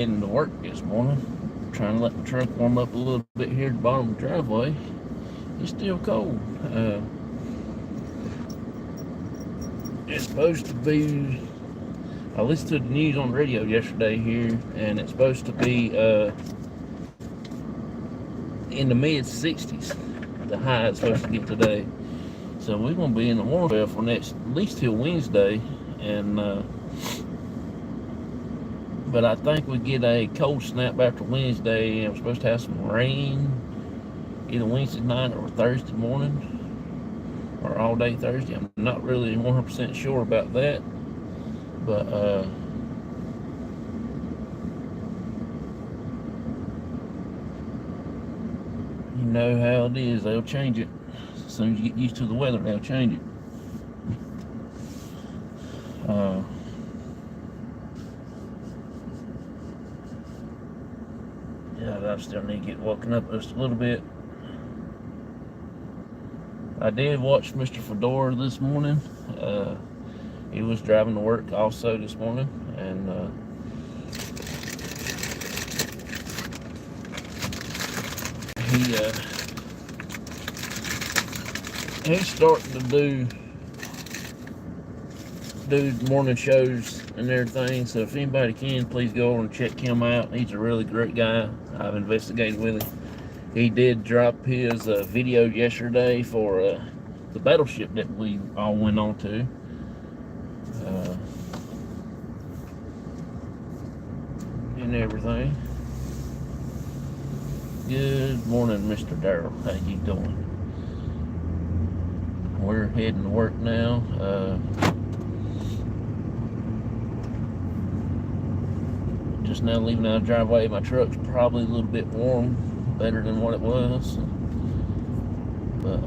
heading to work this morning. Trying to let the truck warm up a little bit here at the bottom of the driveway. It's still cold. It's supposed to be. I listened to the news on the radio yesterday here, and it's supposed to be in the mid 60s. The high is supposed to get today. So we're gonna be in the warm spell for next at least till Wednesday, and but I think we get a cold snap after Wednesday, and we're supposed to have some rain either Wednesday night or Thursday morning, or all day Thursday. I'm not really 100% sure about that, but you know how it is. They'll change it as soon as you get used to the weather. They'll change it. Yeah, I still need to get woken up just a little bit. I did watch Mr. Fedora this morning. He was driving to work also this morning, and he's starting to do morning shows and everything. So if anybody can, please go over and check him out. He's a really great guy. I've investigated with him. He did drop his video yesterday for the battleship that we all went on to. And everything. Good morning, Mr. Darrell. How you doing? We're heading to work now. Just now leaving out of the driveway. My truck's probably a little bit warm, better than what it was. But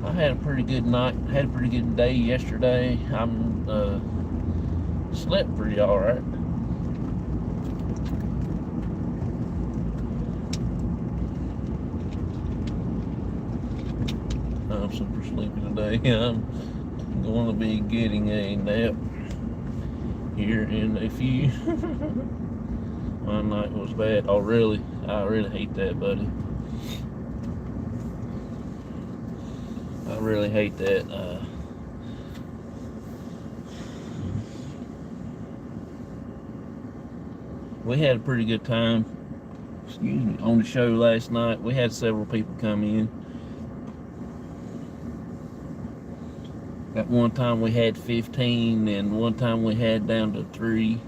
I had a pretty good night. Had a pretty good day yesterday. I'm slept pretty all right. I'm super sleepy today. I'm going to be getting a nap here in a few. My night was bad. Oh, really? I really hate that, buddy. I really hate that. We had a pretty good time, excuse me, on the show last night. We had several people come in. At one time we had 15, and one time we had down to 3.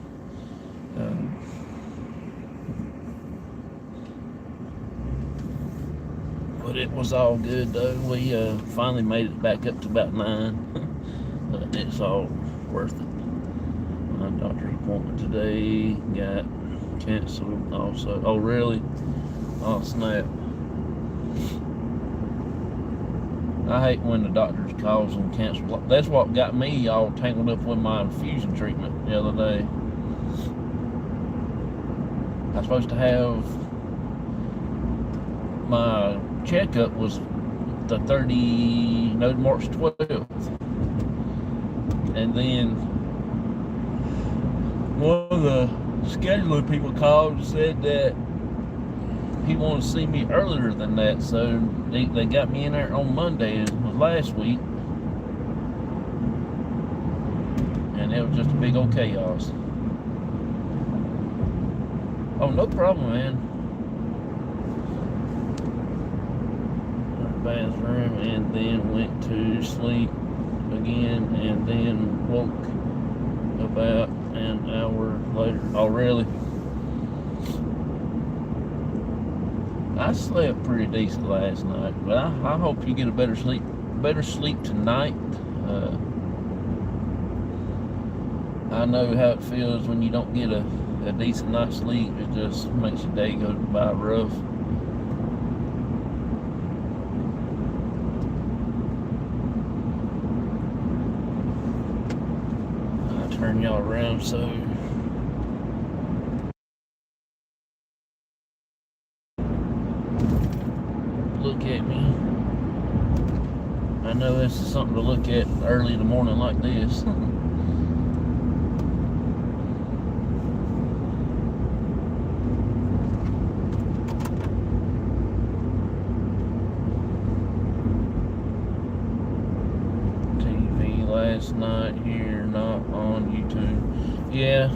But it was all good though. We finally made it back up to about 9. But it's all worth it. My doctor's appointment today got canceled also. Oh, really? Oh, snap. I hate when the doctors calls and cancel. That's what got me all tangled up with my infusion treatment the other day. I was supposed to have my checkup was the March 12th. And then one of the scheduling people called and said that he wanted to see me earlier than that, so they got me in there on Monday. It was last week, and it was just a big old chaos. Oh, no problem, man. Bathroom, and then went to sleep again, and then woke about an hour later. Oh, really? I slept pretty decent last night, but I hope you get a better sleep tonight. I know how it feels when you don't get a decent night's sleep. It just makes your day go by rough. I'll turn y'all around so look at me. I know this is something to look at early in the morning like this. last night here, not on YouTube. Yeah,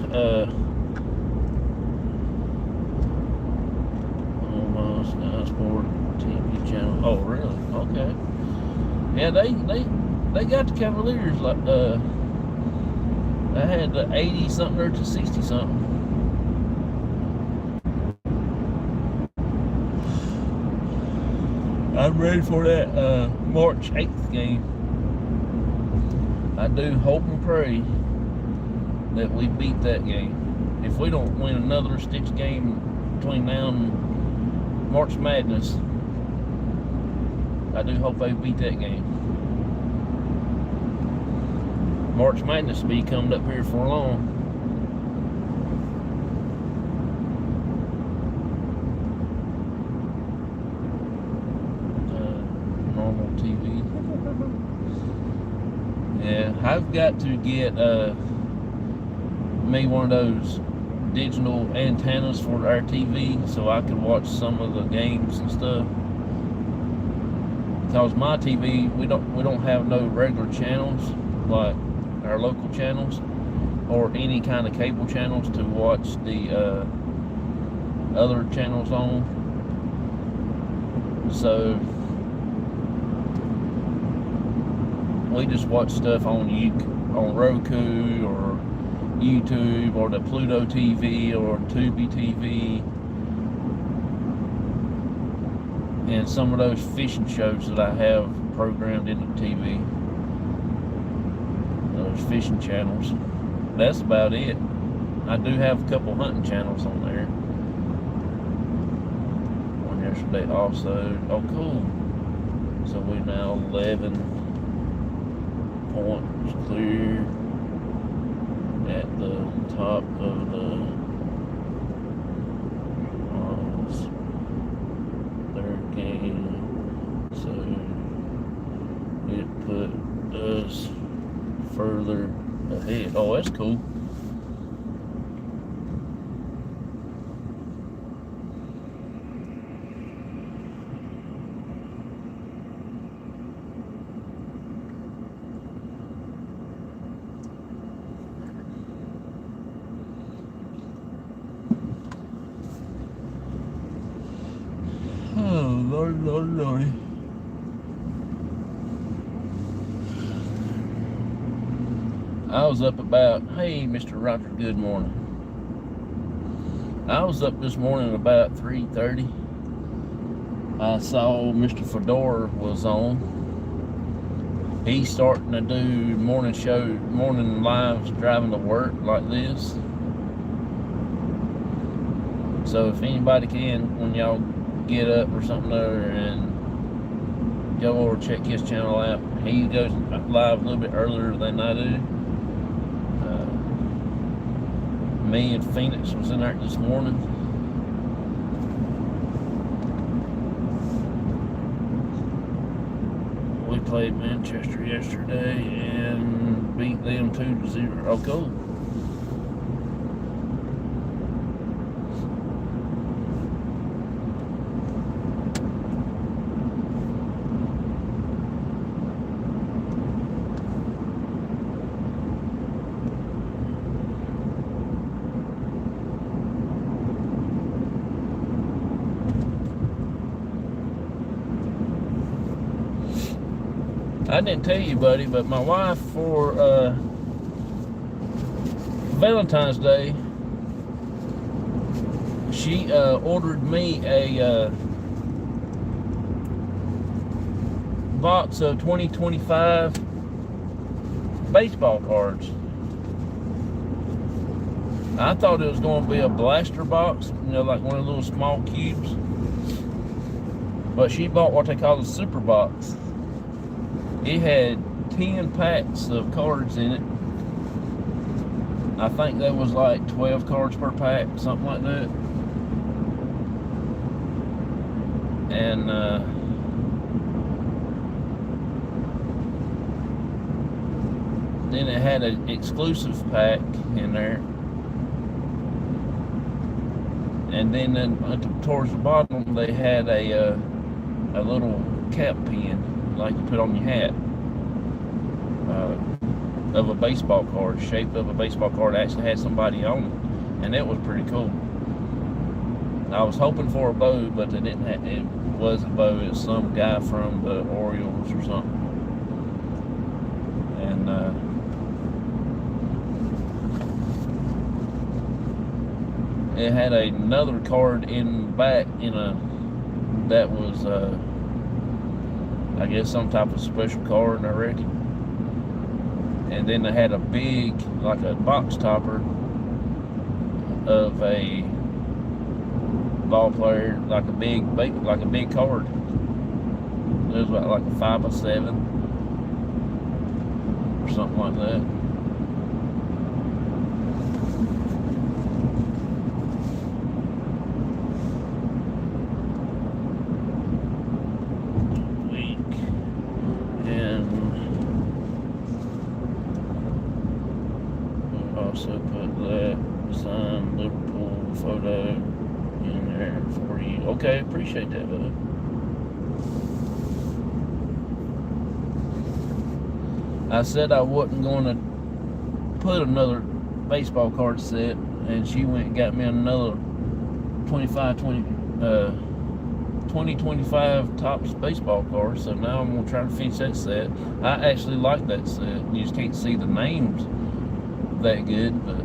almost Sky Sport TV channel. Oh, really? Okay. Yeah, they got the Cavaliers like I had the 80 something or to 60 something. I'm ready for that March 8th game. I do hope and pray that we beat that game. If we don't win another Stitch game between now and March Madness, I do hope they beat that game. March Madness will be coming up here for long. Normal TV. Yeah, I've got to get me one of those digital antennas for our TV so I can watch some of the games and stuff. Because my TV, we don't have no regular channels like our local channels or any kind of cable channels to watch the other channels on. So we just watch stuff on Roku or YouTube or the Pluto TV or Tubi TV and some of those fishing shows that I have programmed into TV, those fishing channels. That's about it. I do have a couple hunting channels on there. One yesterday also. Oh, cool. So we're now 11 points clear at the top of the third game, so it put us further ahead. Oh, that's cool. Oh, Lord. I was up about, hey, Mr. Roger, good morning. I was up this morning about 3:30. I saw Mr. Fedora was on. He's starting to do morning lives driving to work like this. So if anybody can, when y'all get up or something there and go over check his channel out. He goes live a little bit earlier than I do. Me and Phoenix was in there this morning. We played Manchester yesterday and beat them 2-0. Oh, cool. I didn't tell you, buddy, but my wife for Valentine's Day, she ordered me a box of 2025 baseball cards. I thought it was going to be a blaster box, you know, like one of those small cubes. But she bought what they call a super box. It had 10 packs of cards in it. I think that was like 12 cards per pack, something like that. And then it had an exclusive pack in there. And then towards the bottom they had a little cap pin like you put on your hat. of a baseball card, shaped of a baseball card. Actually had somebody on it, and it was pretty cool. I was hoping for a bow, but they didn't have, it wasn't a bow. It was some guy from the Orioles or something. And it had another card in the back that was I guess some type of special card, I reckon. And then they had a big, like a box topper of a ball player, like a big card. It was about like a 5x7 or something like that. Also put that signed Liverpool photo in there for you. Okay, appreciate that, bud. I said I wasn't going to put another baseball card set, and she went and got me another 2025 Topps baseball card. So now I'm going to try to finish that set. I actually like that set. You just can't see the names that good, but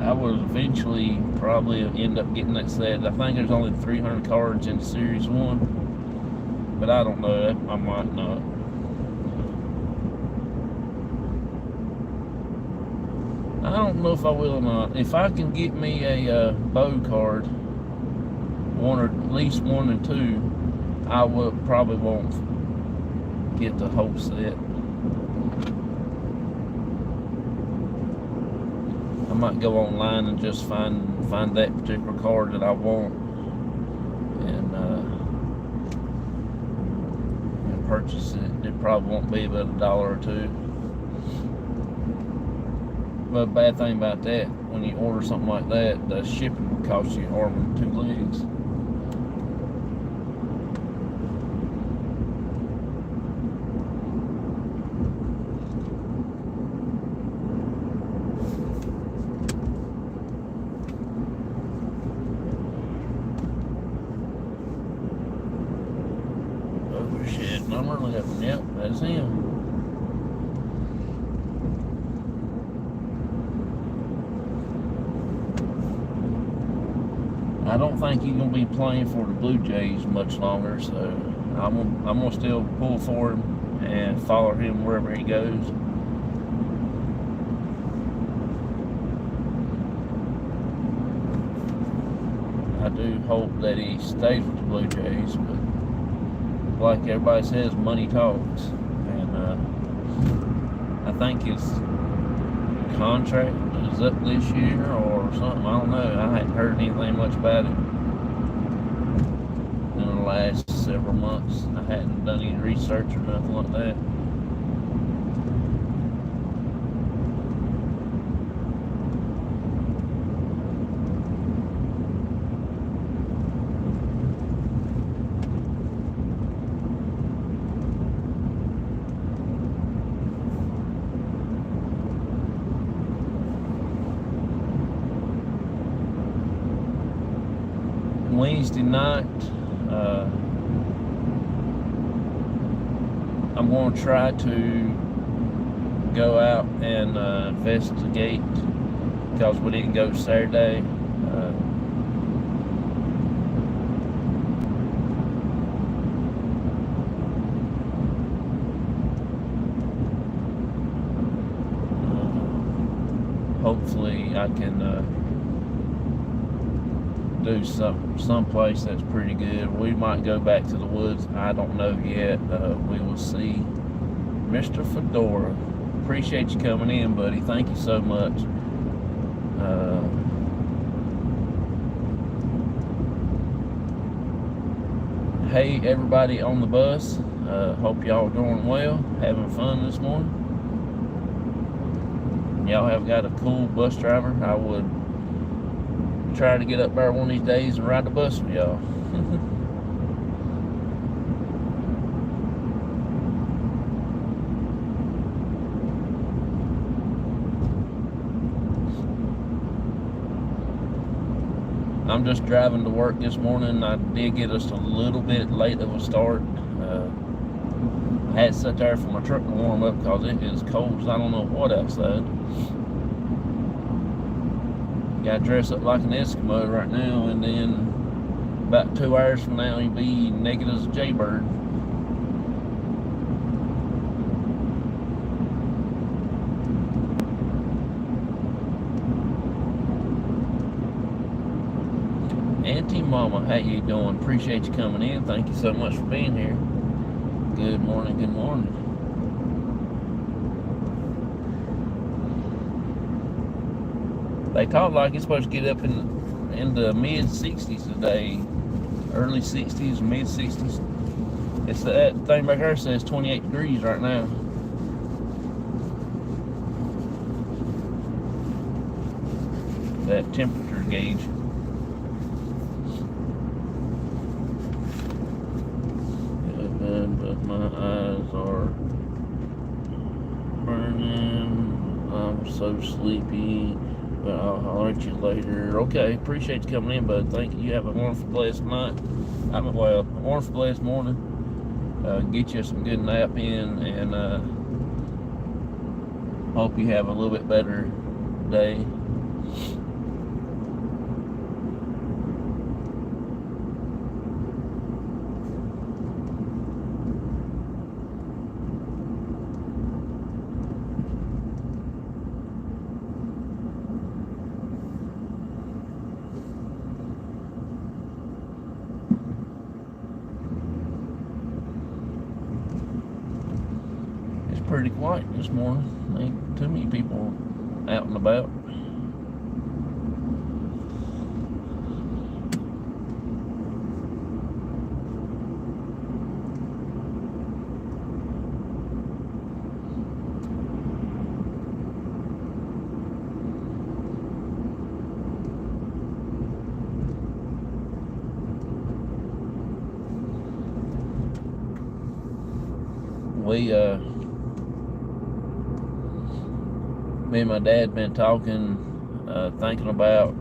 I will eventually probably end up getting that set. I think there's only 300 cards in Series 1, but I don't know. I might not. I don't know if I will or not. If I can get me a bow card, one or at least 1 and 2, I will probably won't get the whole set. I might go online and just find that particular card that I want and purchase it. It probably won't be but $1 or $2. But the bad thing about that, when you order something like that, the shipping will cost you an arm and 2 legs. Shit, number 11. Yep, that's him. I don't think he's gonna be playing for the Blue Jays much longer, so I'm gonna still pull for him and follow him wherever he goes. I do hope that he stays with the Blue Jays, but like everybody says, money talks, and I think his contract is up this year or something. I don't know. I hadn't heard anything much about it in the last several months. I hadn't done any research or nothing like that. Wednesday night, I'm going to try to go out and investigate, because we didn't go Saturday. Hopefully I can do some place that's pretty good. We might go back to the woods. I don't know yet. We will see. Mr. Fedora, appreciate you coming in, buddy. Thank you so much. Hey, everybody on the bus. Hope y'all are doing well, having fun this morning. Y'all have got a cool bus driver. I would try to get up there one of these days and ride the bus with y'all. I'm just driving to work this morning. I did get us a little bit late of a start. I had to sit there for my truck to warm up because it is cold as I don't know what outside. Got to dress up like an Eskimo right now, and then about 2 hours from now, you'll be naked as a jaybird. Auntie Mama, how you doing? Appreciate you coming in. Thank you so much for being here. Good morning, good morning. They talk like it's supposed to get up in the mid 60s today. Early 60s, mid 60s. It's that thing back there says 28 degrees right now. That temperature gauge. But my eyes are burning. I'm so sleepy. But I'll holler at you later. Okay, appreciate you coming in, bud. Thank you. You have a wonderful, blessed night. A wonderful, blessed morning. Get you some good nap in, and hope you have a little bit better day. Pretty quiet this morning. Ain't too many people out and about. Me and my dad been talking, thinking about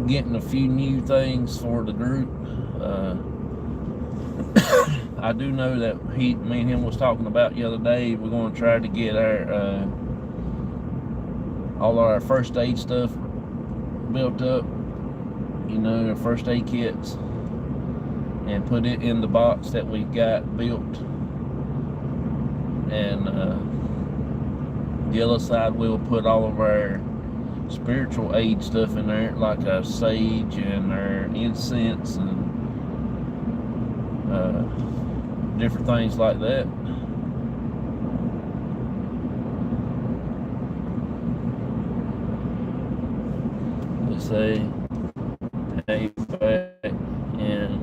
getting a few new things for the group. I do know that me and him was talking about the other day, we're going to try to get our all our first aid stuff built up, you know, the first aid kits, and put it in the box that we got built. And the other side, we'll put all of our spiritual aid stuff in there, like our sage and our incense and different things like that. Let's say, hey, back and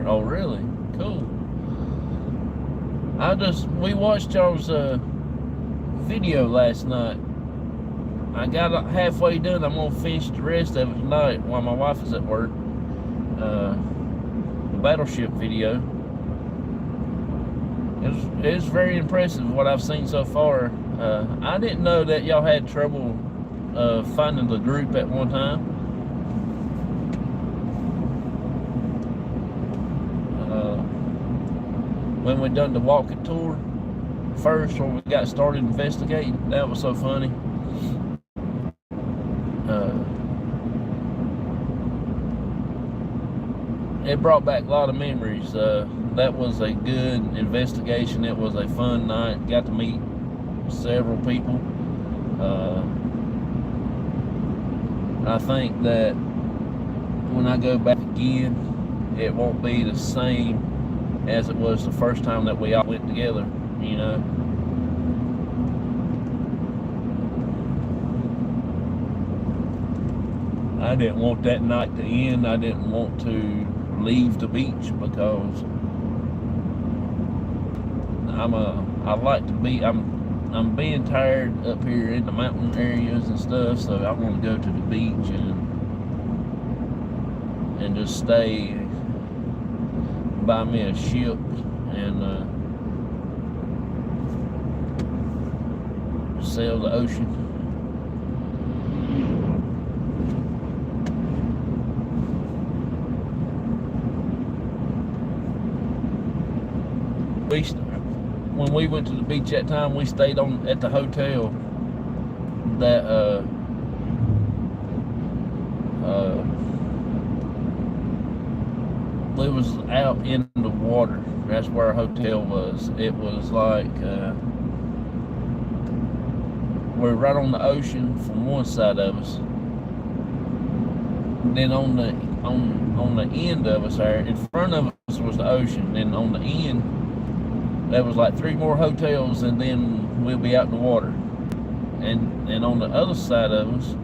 oh, really? Cool. We watched y'all's video last night. I got halfway done. I'm gonna finish the rest of it tonight while my wife is at work. The battleship video. It's very impressive what I've seen so far. I didn't know that y'all had trouble finding the group at one time. When we done the walking tour first, when we got started investigating, that was so funny. It brought back a lot of memories. That was a good investigation. It was a fun night. Got to meet several people. I think that when I go back again, it won't be the same as it was the first time that we all went together, you know. I didn't want that night to end. I didn't want to leave the beach because I'm being tired up here in the mountain areas and stuff, so I want to go to the beach and just stay. buy me a ship and sail the ocean. When we went to the beach that time, we stayed at the hotel that it was out in the water. That's where our hotel was. It was like we're right on the ocean from one side of us. Then on the end of us, there in front of us was the ocean. Then on the end, there was like 3 more hotels, and then we'll be out in the water. And on the other side of us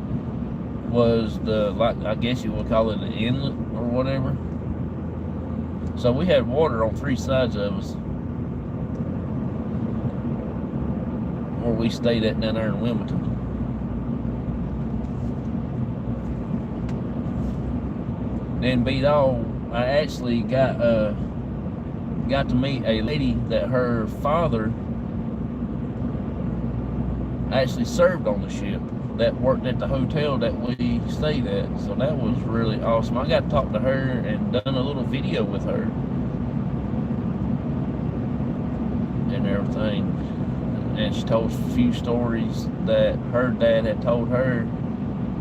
was the, like, I guess you would call it an inlet or whatever. So we had water on 3 sides of us where we stayed at down there in Wilmington. Then beat all, I actually got to meet a lady that her father actually served on the ship, that worked at the hotel that we stayed at. So that was really awesome. I got to talk to her and done a little video with her and everything. And she told a few stories that her dad had told her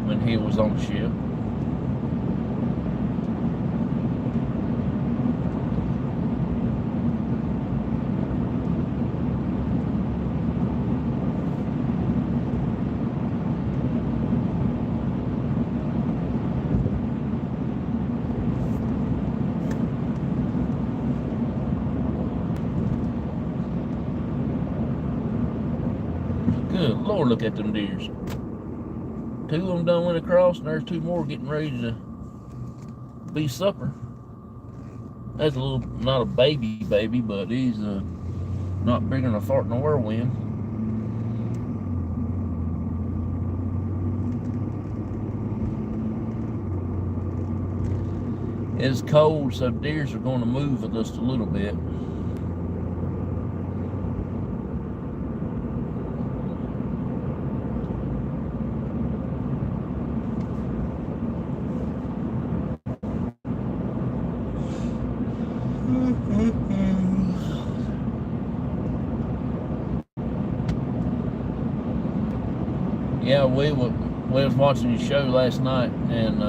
when he was on the ship. Good Lord, look at them deers. 2 of them done went across, and there's 2 more getting ready to be supper. That's a little, not a baby, but he's not bigger than a fart in a whirlwind. It's cold, so deers are going to move just a little bit. Yeah, we was watching your show last night, and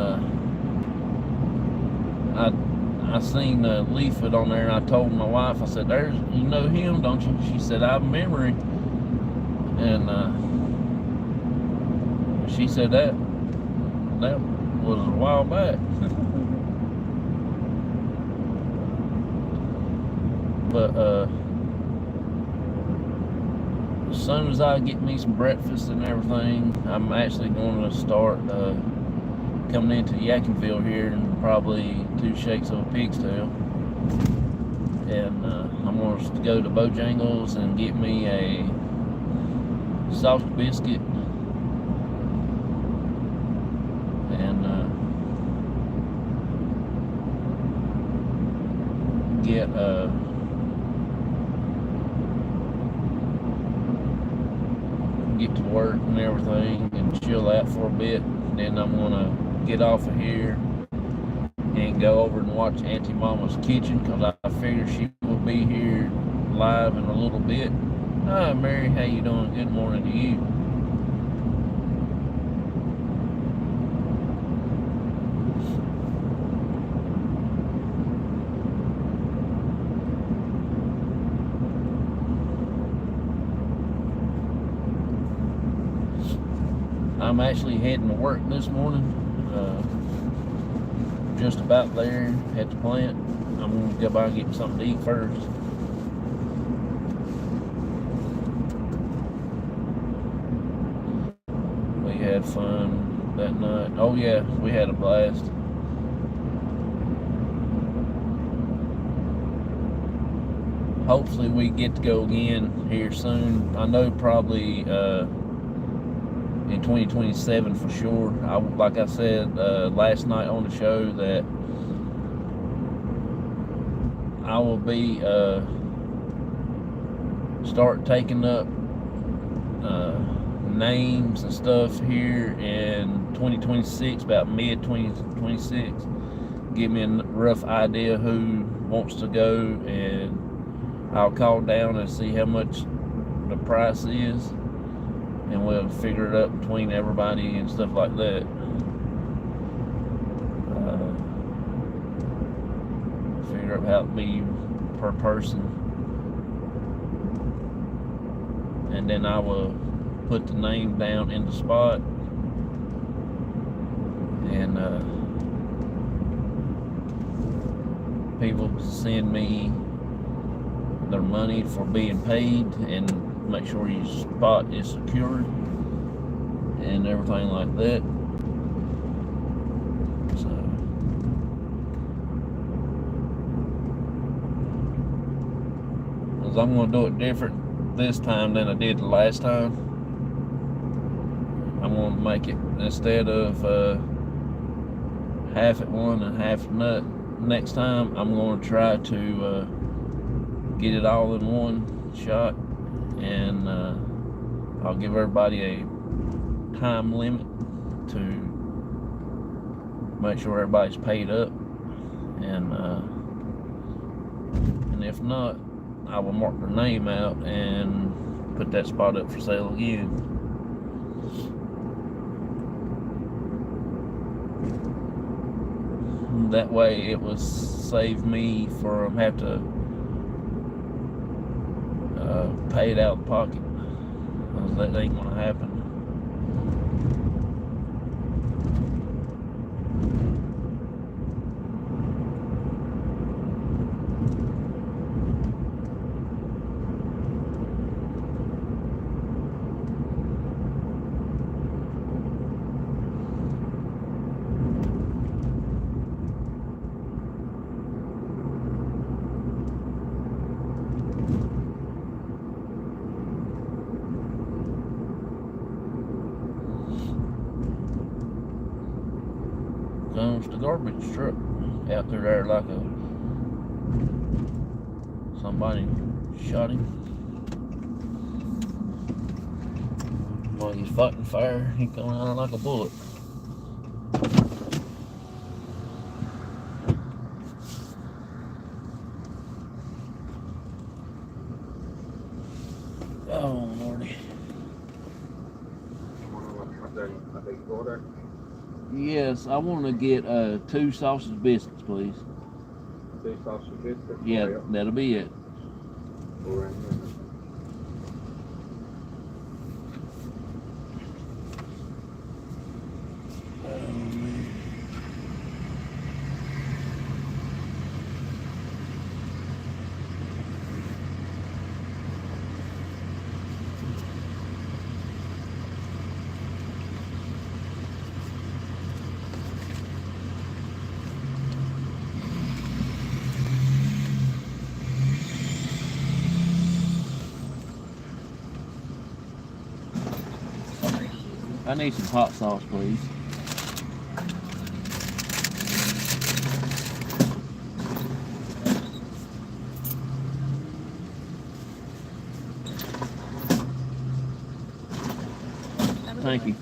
I seen Leafwood on there, and I told my wife, I said, "There's, you know him, don't you?" She said, "I have memory," and she said that was a while back. But as soon as I get me some breakfast and everything, I'm actually going to start coming into Yadkinville here in probably 2 shakes of a pig's tail. And I'm going to go to Bojangles and get me a soft biscuit and get to work and everything and chill out for a bit. Then I'm gonna get off of here and go over and watch Auntie Mama's Kitchen, because I figure she will be here live in a little bit. Hi Mary, how you doing? Good morning to you. I'm actually heading to work this morning. Just about there at the plant. I'm going to go by and get something to eat first. We had fun that night. Oh yeah, we had a blast. Hopefully we get to go again here soon. I know probably in 2027 for sure. Like I said last night on the show, that I will be start taking up names and stuff here in 2026, about mid 2026. Give me a rough idea who wants to go, and I'll call down and see how much the price is, and we'll figure it up between everybody and stuff like that. Figure out how it be per person, and then I will put the name down in the spot, and people send me their money for being paid, and make sure your spot is secured and everything like that. So I'm going to do it different this time than I did the last time. I'm going to make it, instead of half at one and half at nut, next time I'm going to try to get it all in one shot, and I'll give everybody a time limit to make sure everybody's paid up, and if not, I will mark their name out and put that spot up for sale again. That way it will save me from have to pay it out of pocket, because that ain't gonna happen. Comes the garbage truck out through there like somebody shot him while he's fighting fire. He coming out like a bullet. Oh Lordy. I think order. Yes, I want to get 2 sausage biscuits, please. 2 sausage biscuits? Yeah, that'll be it. I need some hot sauce, please. Thank you.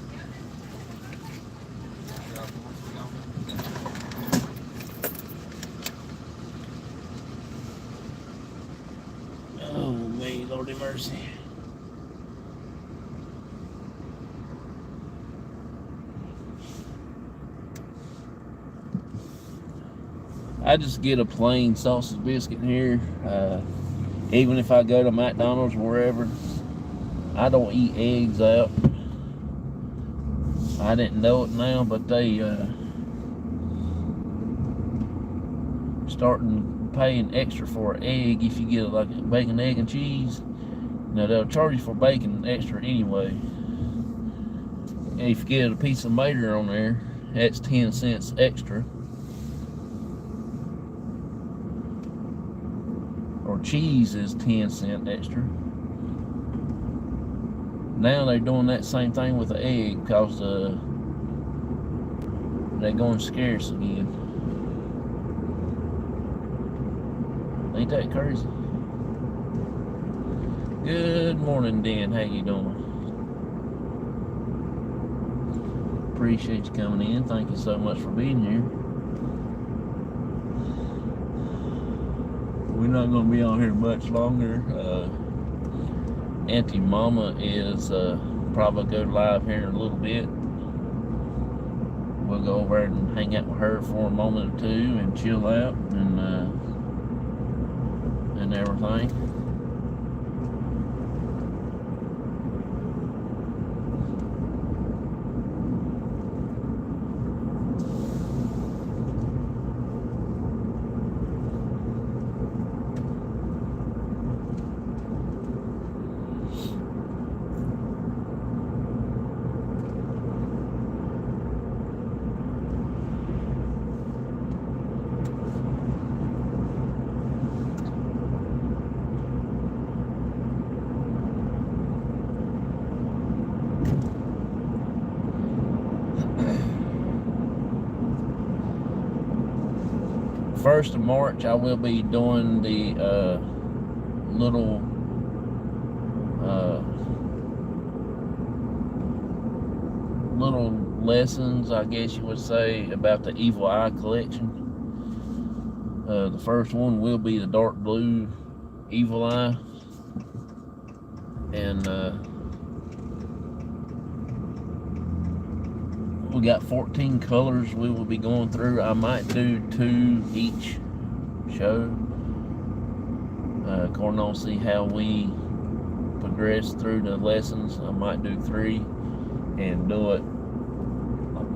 Oh, me, Lordy mercy. I just get a plain sausage biscuit here. Even if I go to McDonald's or wherever, I don't eat eggs out. I didn't know it now, but they starting paying extra for an egg if you get like a bacon, egg, and cheese. Now they'll charge you for bacon extra anyway. And if you get a piece of mater on there, that's 10 cents extra. Or cheese is 10 cents extra. Now they're doing that same thing with the egg, because they're going scarce again. Ain't that crazy? Good morning, Dan. How you doing? Appreciate you coming in. Thank you so much for being here. We're not going to be on here much longer. Auntie Mama is probably go live here in a little bit. We'll go over and hang out with her for a moment or two and chill out and everything. First of March, I will be doing the little lessons, I guess you would say, about the Evil Eye collection. The first one will be the dark blue Evil Eye, and we got 14 colors we will be going through. I might do 2 each show, according on see how we progress through the lessons. I might do 3 and do it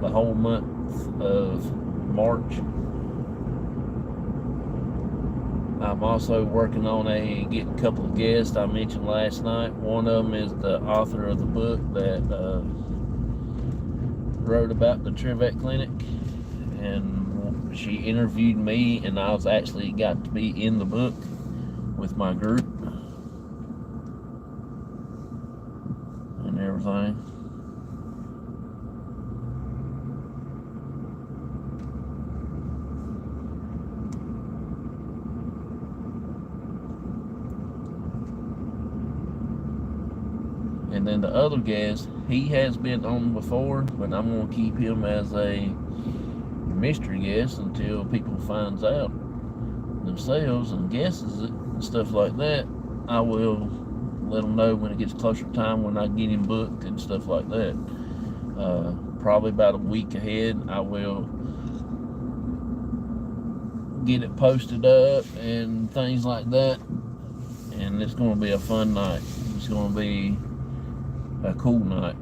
the whole month of March. I'm also working on getting a couple of guests I mentioned last night. One of them is the author of the book that wrote about the Trivet Clinic, and she interviewed me, and I was actually got to be in the book with my group and everything. And then the other guest, he has been on before, but I'm going to keep him as a mystery guest until people finds out themselves and guesses it and stuff like that. I will let them know when it gets closer to time, when I get him booked and stuff like that. Probably about a week ahead, I will get it posted up and things like that. And it's going to be a fun night. It's going to be a cool night.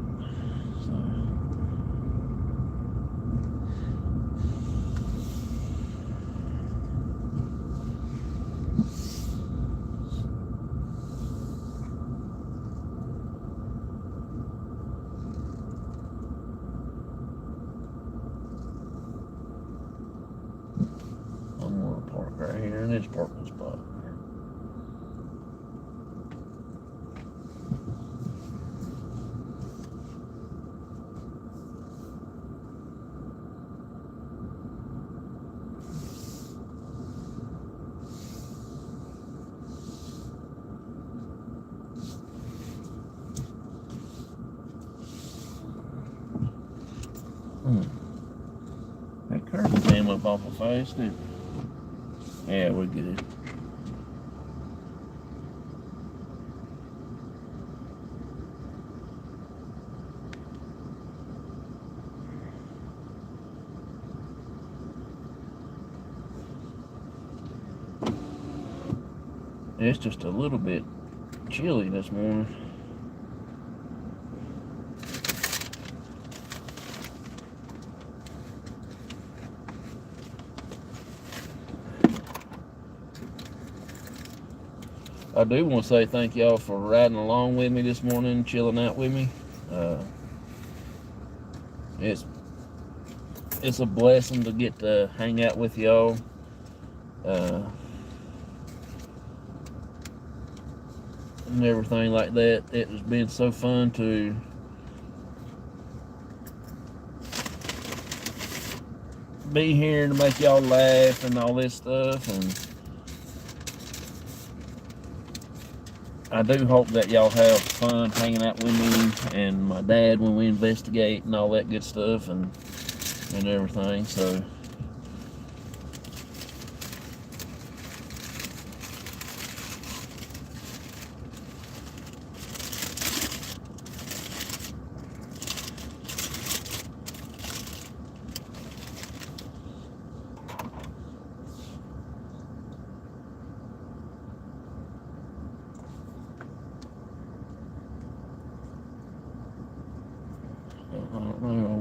So. I'm going to park right here in this parking spot. That curve came up awful fast, didn't it? Yeah, we're good. It's just a little bit chilly this morning. I do want to say thank y'all for riding along with me this morning, chilling out with me. It's a blessing to get to hang out with y'all. And everything like that. It has been so fun to be here to make y'all laugh and all this stuff, and I do hope that y'all have fun hanging out with me and my dad when we investigate and all that good stuff and everything. So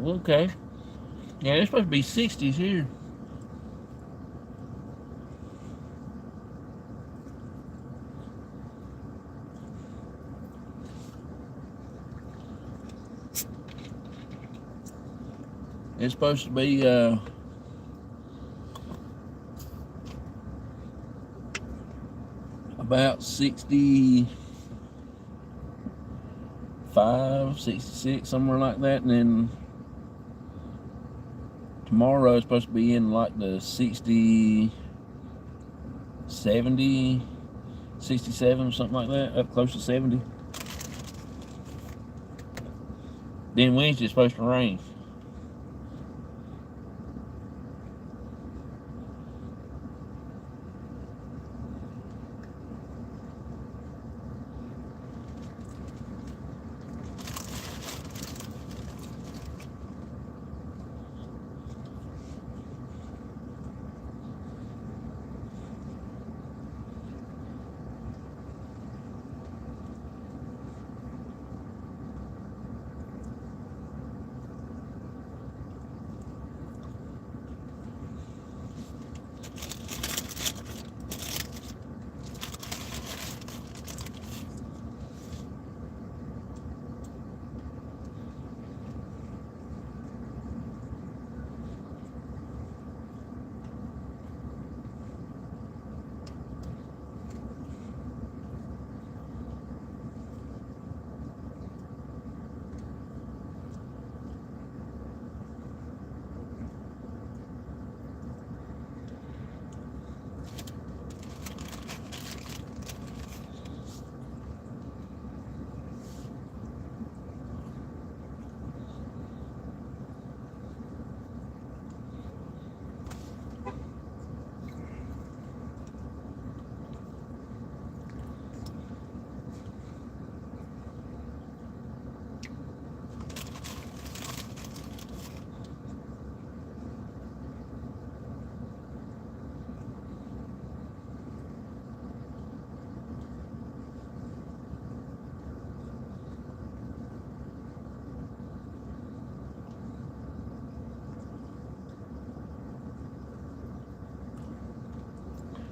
okay. Yeah, it's supposed to be 60s here. It's supposed to be about 65, 66, somewhere like that, and then tomorrow it's supposed to be in like the 60, 70, 67, something like that, up close to 70. Then Wednesday it's supposed to rain.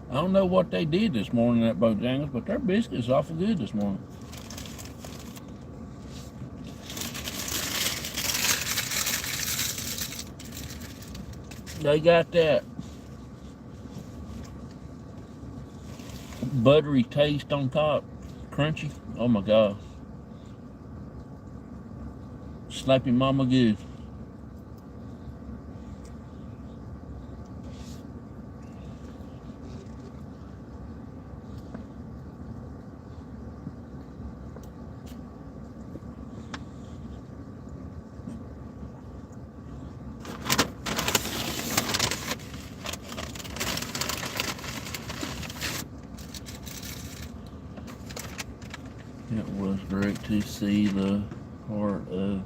I don't know what they did this morning at Bojangles, but their biscuits awful good this morning. They got that buttery taste on top, crunchy. Oh my God. Slap your mama good. It was great to see the part of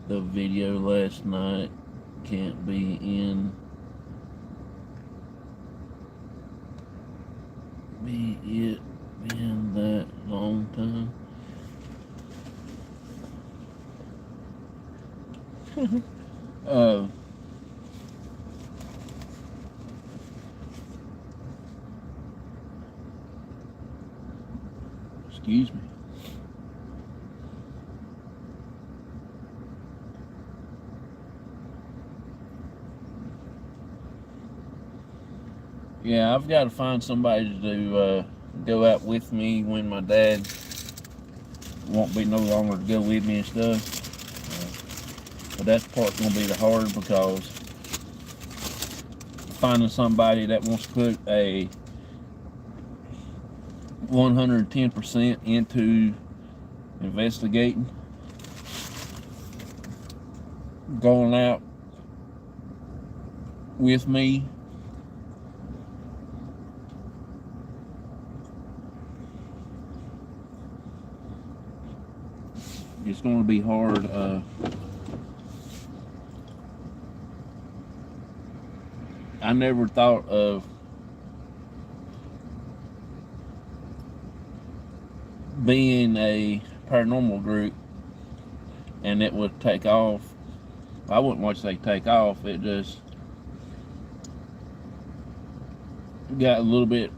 the video last night. Can't be in it been that long time. Excuse me. Yeah, I've got to find somebody to go out with me when my dad won't be no longer to go with me and stuff. But that part's going to be the hard, because finding somebody that wants to put a 110% into investigating, going out with me. It's going to be hard. I never thought of being a paranormal group and it would take off. I wouldn't want to say take off. It just got a little bit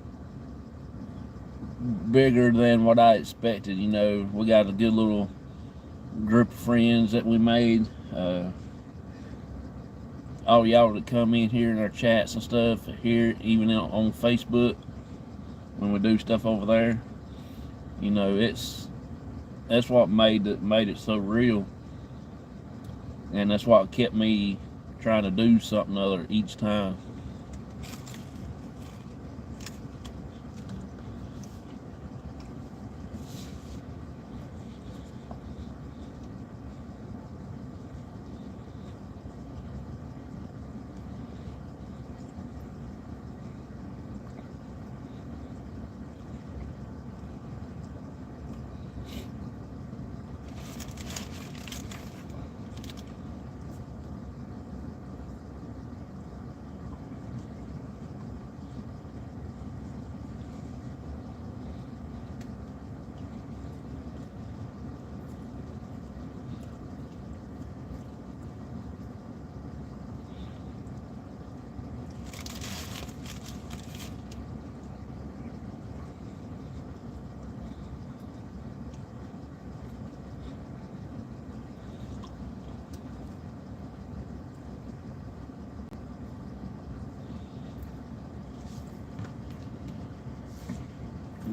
bigger than what I expected. You know, we got a good little group of friends that we made. All y'all that come in here in our chats and stuff here, even on Facebook when we do stuff over there. You know, that's what made it so real, and that's what kept me trying to do something other each time.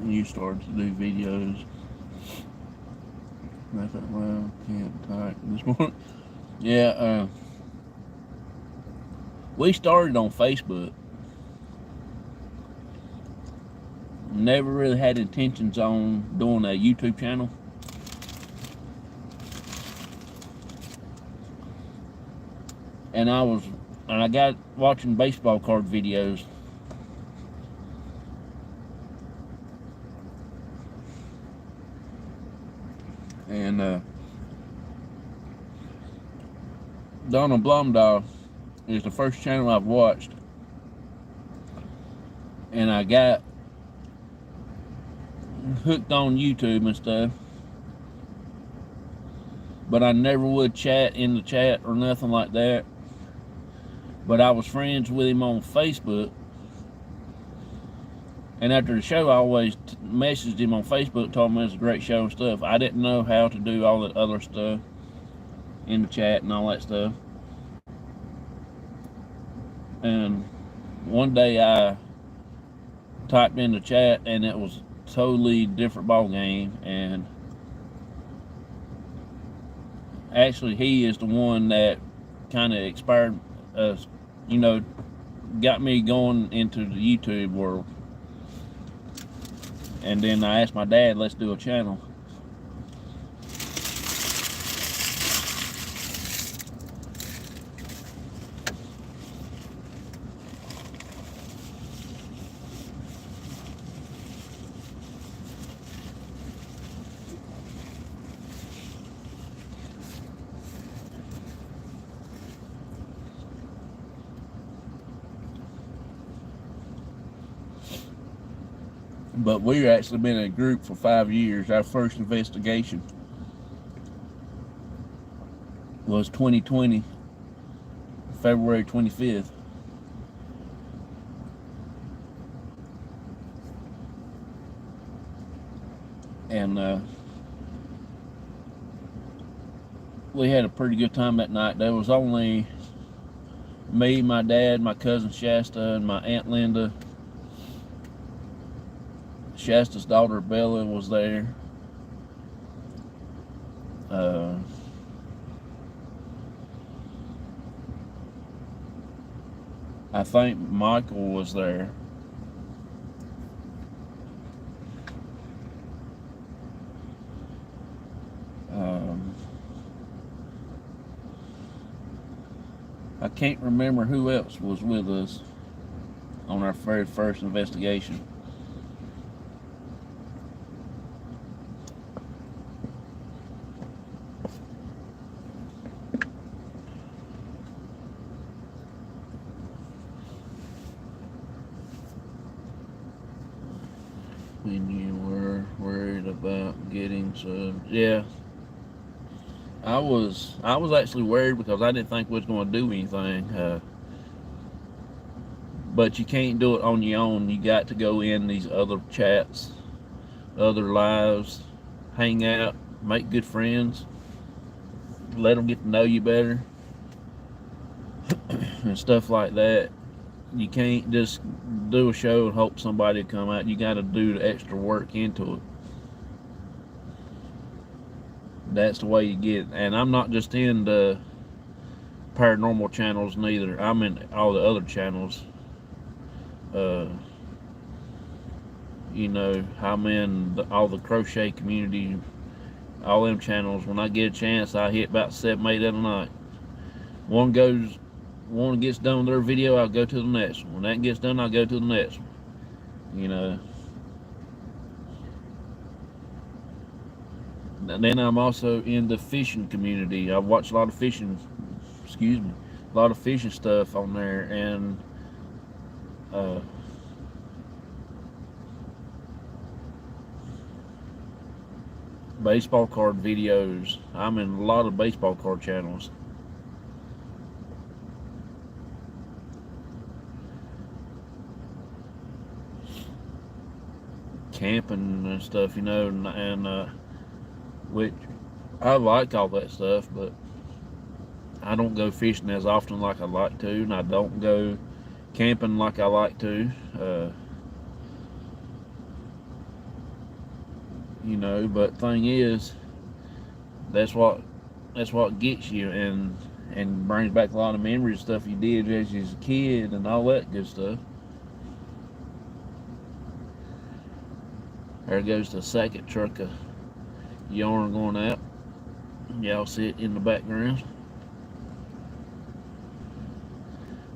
You started to do videos. I thought, well, can't type this morning. Yeah, we started on Facebook. Never really had intentions on doing a YouTube channel. And I got watching baseball card videos. And Donald Blumdahl is the first channel I've watched. And I got hooked on YouTube and stuff. But I never would chat in the chat or nothing like that. But I was friends with him on Facebook. And after the show, I always messaged him on Facebook, told him it was a great show and stuff. I didn't know how to do all that other stuff in the chat and all that stuff. And one day I typed in the chat and it was a totally different ball game. And actually, he is the one that kind of inspired us, you know, got me going into the YouTube world. And then I asked my dad, let's do a channel. But we've actually been in a group for 5 years. Our first investigation was 2020, February 25th. And we had a pretty good time that night. There was only me, my dad, my cousin Shasta, and my Aunt Linda. Shasta's daughter Bella was there. I think Michael was there. I can't remember who else was with us on our very first investigation. When you were worried about getting some, yeah. I was actually worried because I didn't think we was going to do anything. But you can't do it on your own. You got to go in these other chats, other lives, hang out, make good friends, let them get to know you better, and stuff like that. You can't just do a show and hope somebody will come out. You got to do the extra work into it. That's the way you get it. And I'm not just in the paranormal channels neither. I'm in all the other channels. You know, I'm in all the crochet community, all them channels. When I get a chance, I hit about 7, 8 at a night. One gets done with their video, I'll go to the next one. When that gets done, I'll go to the next one. You know. And then I'm also in the fishing community. I watch a lot of fishing, a lot of fishing stuff on there, and baseball card videos. I'm in a lot of baseball card channels. Camping and stuff, you know, and which I like all that stuff, but I don't go fishing as often like I like to, and I don't go camping like I like to. You know, but thing is, that's what gets you and brings back a lot of memories, stuff you did as you was a kid and all that good stuff. There goes the second truck of yarn going out. Y'all see it in the background.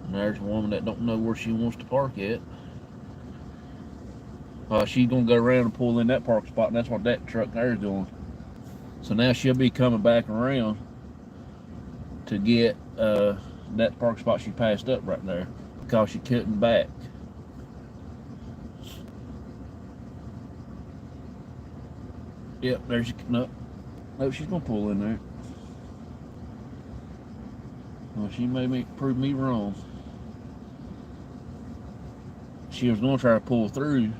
And there's a woman that don't know where she wants to park at. She's gonna go around and pull in that park spot, and that's what that truck there is doing. So now she'll be coming back around to get that park spot she passed up right there because she couldn't back. Yep, there she no, she's gonna pull in there. Well, she may prove me wrong. She was gonna try to pull through.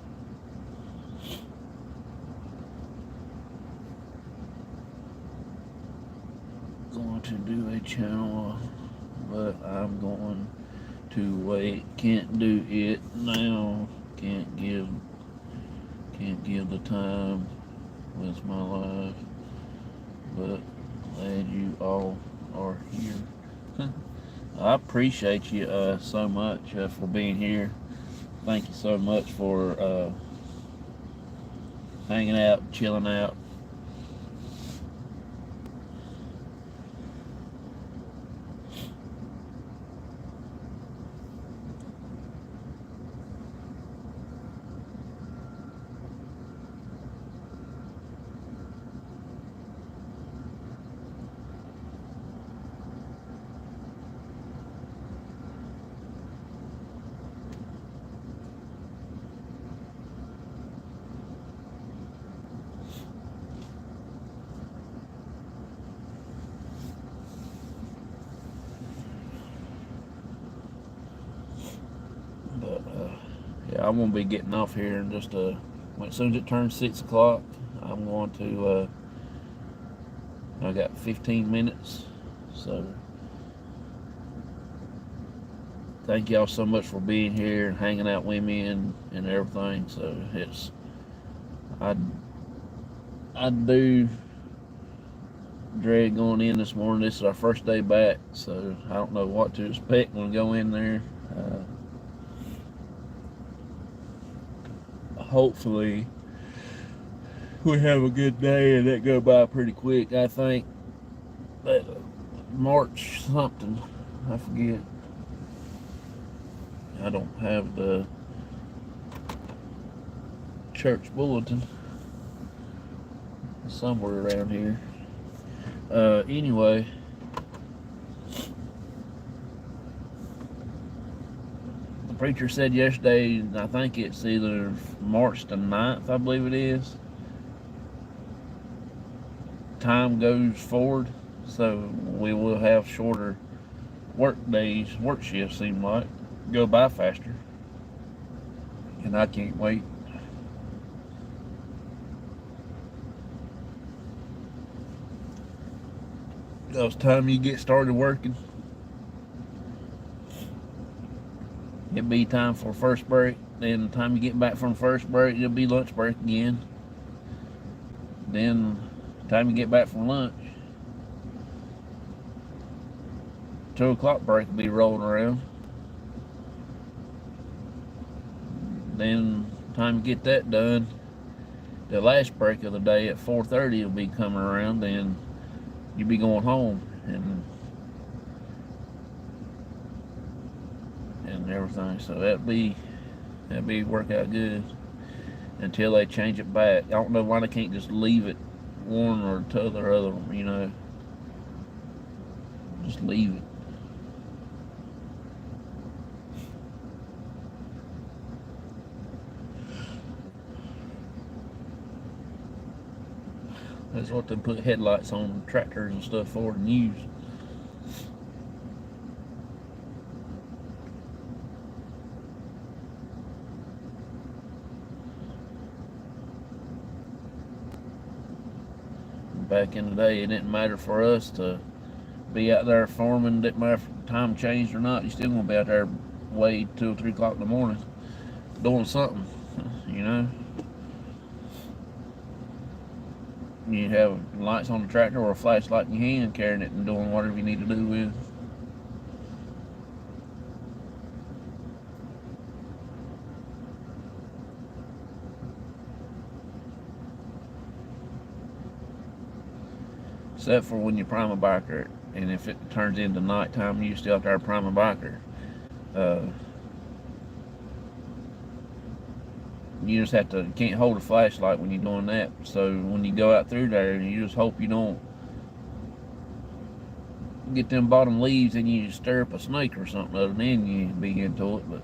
Going to do a channel, but I'm going to wait. Can't do it now. Can't give the time with my life. But glad you all are here. I appreciate you so much for being here. Thank you so much for hanging out, chilling out. But yeah, I'm gonna be getting off here in just as soon as it turns 6 o'clock. I'm going to. I got 15 minutes, so thank y'all so much for being here and hanging out with me and everything. So it's I do dread going in this morning. This is our first day back, so I don't know what to expect when we go in there. Hopefully we have a good day and that go by pretty quick. I think that March something, I forget. I don't have the church bulletin somewhere around here. Anyway, the preacher said yesterday, I think it's either March the 9th, I believe it is, time goes forward, so we will have shorter work days, work shifts seem like, go by faster, and I can't wait. Those time you get started working, it'll be time for first break. Then the time you get back from first break, it'll be lunch break again. Then the time you get back from lunch, 2 o'clock break will be rolling around. Then the time you get that done, the last break of the day at 4:30 will be coming around. Then you'll be going home and everything. So that'd be work out good until they change it back. I don't know why they can't just leave it one or the other, you know. Just leave it. That's what they put headlights on tractors and stuff for and use. Back in the day, it didn't matter for us to be out there farming. Didn't matter if time changed or not. You still gonna be out there way 2 or 3 o'clock in the morning doing something, you know. You have lights on the tractor or a flashlight in your hand, carrying it and doing whatever you need to do with. Except for when you prime a biker, and if it turns into nighttime, you still out there prime a biker. You just have to, can't hold a flashlight when you're doing that. So when you go out through there, you just hope you don't get them bottom leaves and you stir up a snake or something, other than you be into it. But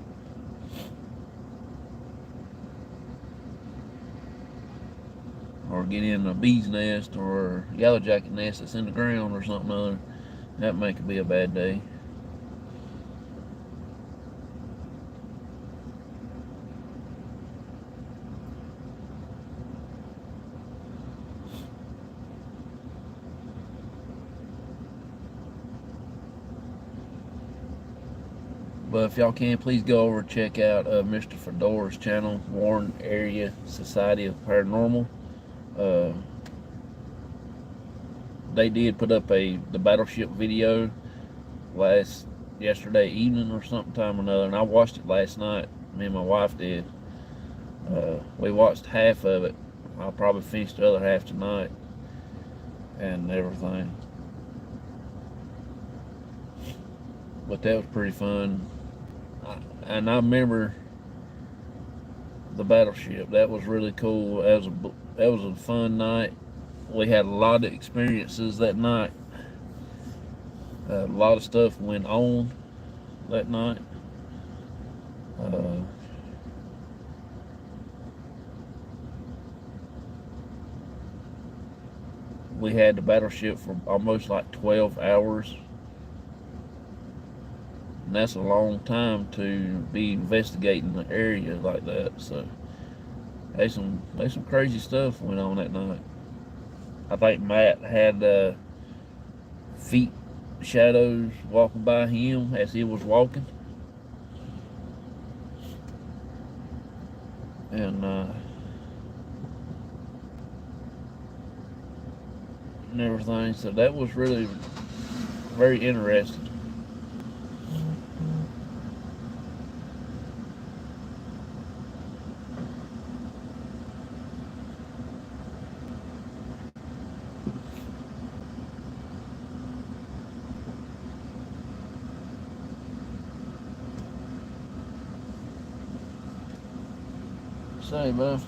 or get in a bee's nest or a yellow jacket nest that's in the ground or something other. That may be a bad day. But if y'all can, please go over and check out Mr. Fedora's channel, Warren Area Society of Paranormal. They did put up the battleship video yesterday evening or sometime or another, and I watched it last night. Me and my wife did. We watched half of it. I'll probably finish the other half tonight and everything. But that was pretty fun. And I remember the battleship. That was really cool. That was a fun night. We had a lot of experiences that night. A lot of stuff went on that night. We had the battleship for almost like 12 hours. And that's a long time to be investigating the area like that. So there's some crazy stuff went on that night. I think Matt had feet shadows walking by him as he was walking, and everything. So that was really very interesting. say, bud?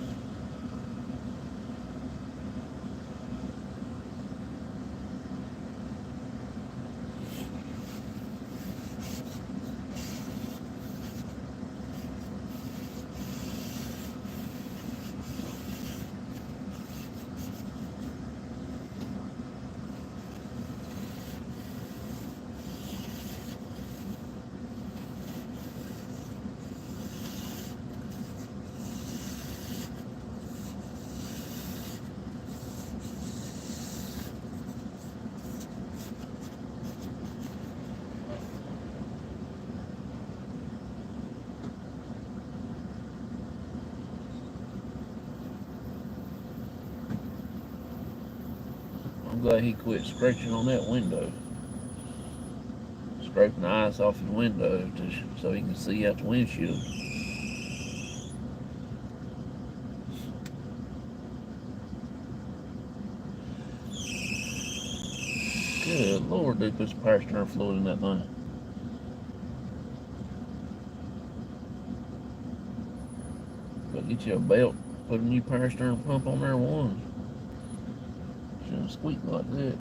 I'm glad he quit scratching on that window. Scraping the ice off his window so he can see out the windshield. Good Lord, dude, put some power steering fluid in that thing. Go get you a belt, put a new power steering pump on there one. Shouldn't squeak like that.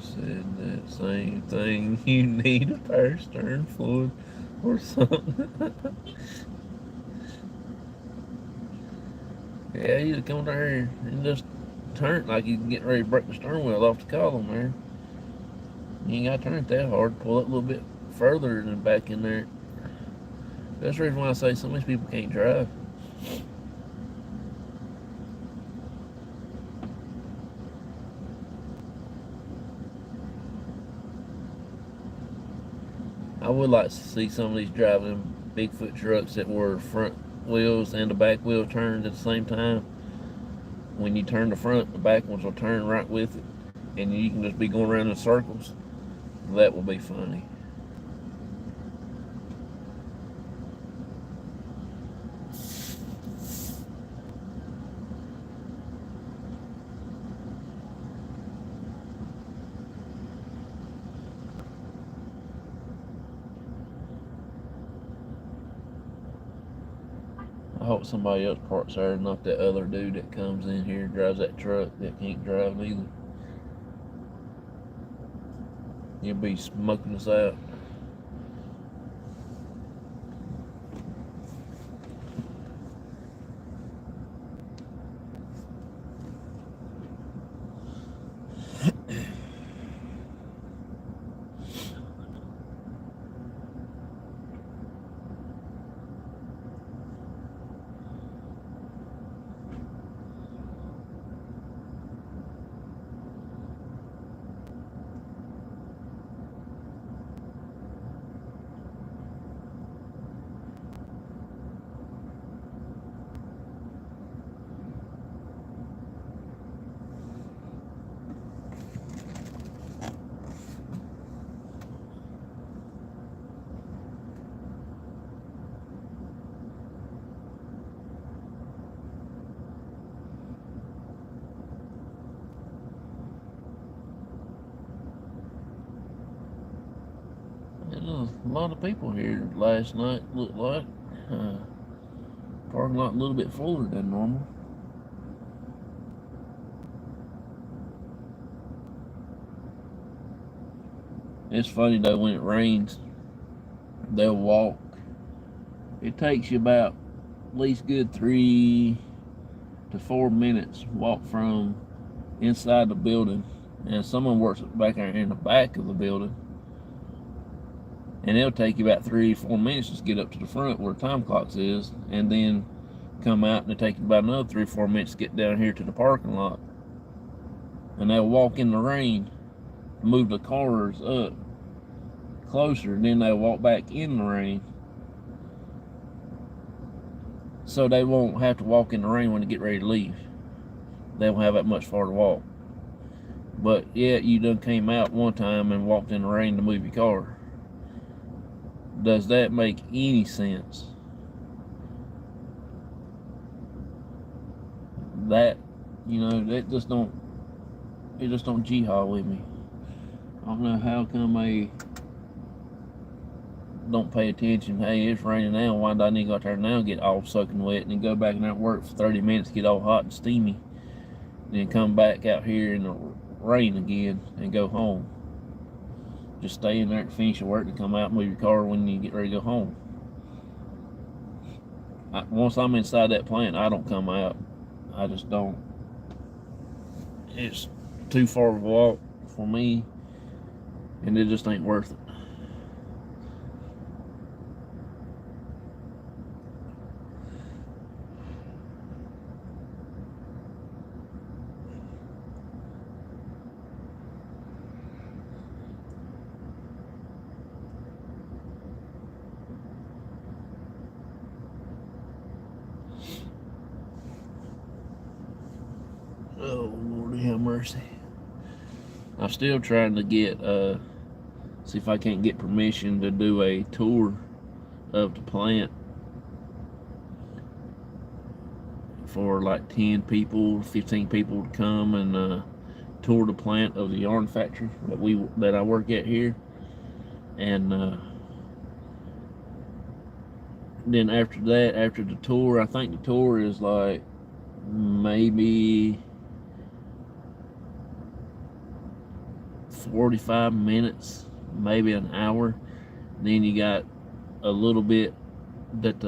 Said that same thing. You need a power steering fluid or something. Yeah, you just come down here and just turn it like you can get ready to break the steering wheel off the column there. You ain't got to turn it that hard. Pull it a little bit further and back in there. That's the reason why I say some of these people can't drive. I would like to see some of these driving Bigfoot trucks that were front wheels and the back wheel turned at the same time. When you turn the front, the back ones will turn right with it, and you can just be going around in circles. That will be funny. I hope somebody else parks there, not that other dude that comes in here and drives that truck that can't drive either. He'll be smoking us out. There was a lot of people here last night, looked like. Parking lot a little bit fuller than normal. It's funny though, when it rains, they'll walk. It takes you about at least good 3 to 4 minutes walk from inside the building, and someone works back there in the back of the building, and it'll take you about 3 to 4 minutes just to get up to the front where the time clocks is, and then come out, and it'll take you about another 3 or 4 minutes to get down here to the parking lot. And they'll walk in the rain, move the cars up closer, and then they'll walk back in the rain, so they won't have to walk in the rain when they get ready to leave. they don't have that much far to walk. But yet you done came out one time and walked in the rain to move your car. Does that make any sense? That, that just don't, it just don't g-haul with me. I don't know how come they don't pay attention. Hey, it's raining now. Why do I need to go out there now and get all soaking wet and then go back in there and work for 30 minutes, get all hot and steamy, and then come back out here in the rain again and go home? Just stay in there and finish your work and come out and move your car when you get ready to go home. Once I'm inside that plant, I don't come out. I just don't. It's too far of a walk for me, and it just ain't worth it. Oh, Lord have mercy. I'm still trying to get, see if I can't get permission to do a tour of the plant for like 10 people, 15 people to come and tour the plant of the yarn factory that I work at here. And then after that, after the tour, I think the tour is like maybe 45 minutes, maybe an hour. Then you got a little bit that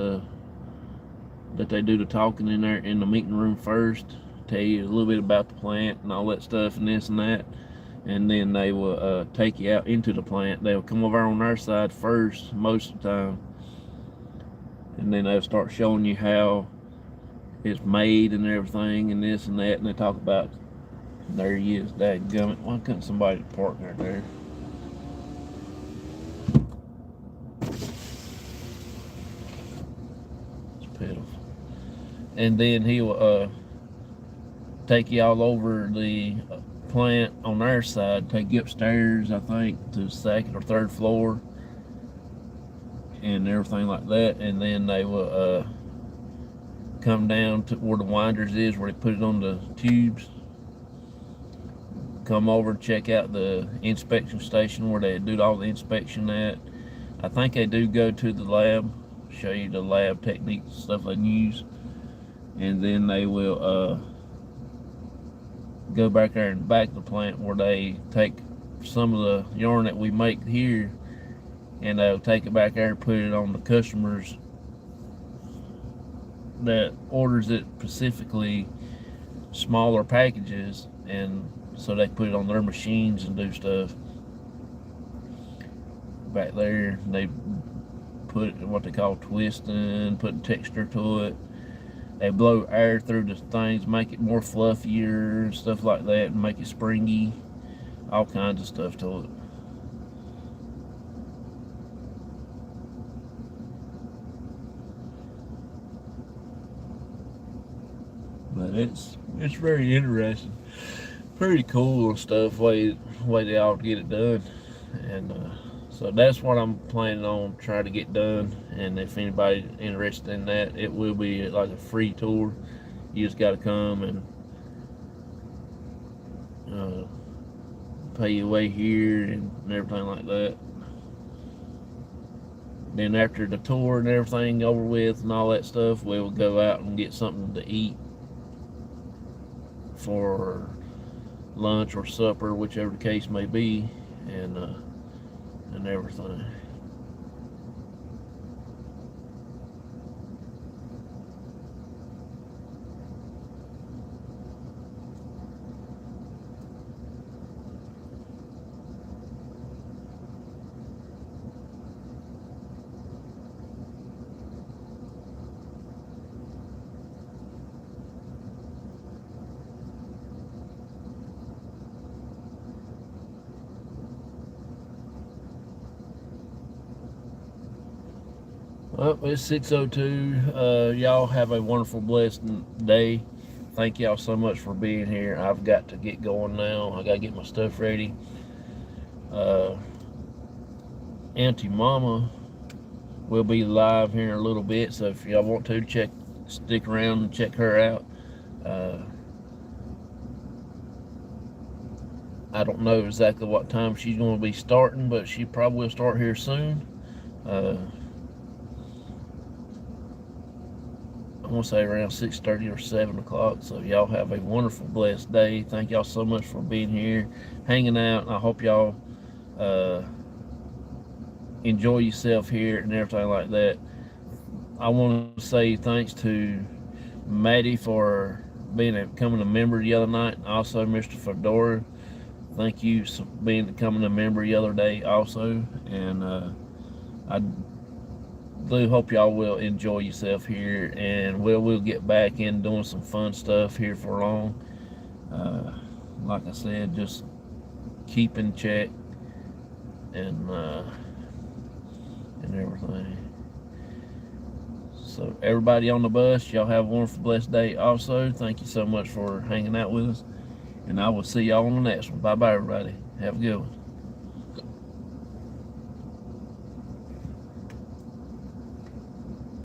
they do the talking in there in the meeting room first, tell you a little bit about the plant and all that stuff and this and that, and then they will take you out into the plant. They'll come over on our side first most of the time, and then they'll start showing you how it's made and everything and this and that, and they talk about, there he is, dadgummit, why couldn't somebody park right there? It's pitiful. And then he'll take you all over the plant on our side, take you upstairs, I think, to the second or third floor and everything like that, and then they will come down to where the winders is, where they put it on the tubes, come over and check out the inspection station where they do all the inspection at. I think they do go to the lab, show you the lab techniques, stuff they use, and then they will go back there and back the plant where they take some of the yarn that we make here, and they'll take it back there and put it on the customers that orders it, specifically smaller packages, and so they put it on their machines and do stuff back there. They put what they call twisting, put texture to it. They blow air through the things, make it more fluffier and stuff like that, and make it springy, all kinds of stuff to it. But it's very interesting, pretty cool and stuff, way they all get it done. And so that's what I'm planning on trying to get done. And if anybody's interested in that, it will be like a free tour. You just got to come and pay your way here and everything like that. Then after the tour and everything over with and all that stuff, we'll go out and get something to eat for lunch or supper, whichever the case may be, and everything. Well, it's 6:02. Y'all have a wonderful, blessed day. thank y'all so much for being here. I've got to get going now. I got to get my stuff ready. Auntie Mama will be live here in a little bit, so if y'all want to stick around and check her out. I don't know exactly what time she's going to be starting, but she probably will start here soon. I want to say around 6:30 or 7 o'clock. So y'all have a wonderful, blessed day. Thank y'all so much for being here, hanging out. I hope y'all enjoy yourself here and everything like that. I want to say thanks to Maddie for becoming a member the other night. Also, Mr. Fedora, thank you for becoming a member the other day also. And I do hope y'all will enjoy yourself here, and we'll get back in doing some fun stuff here for long. Like I said, just keep in check and everything. So everybody on the bus, y'all have a wonderful, blessed day also. Thank you so much for hanging out with us, and I will see y'all on the next one. Bye bye, everybody. Have a good one.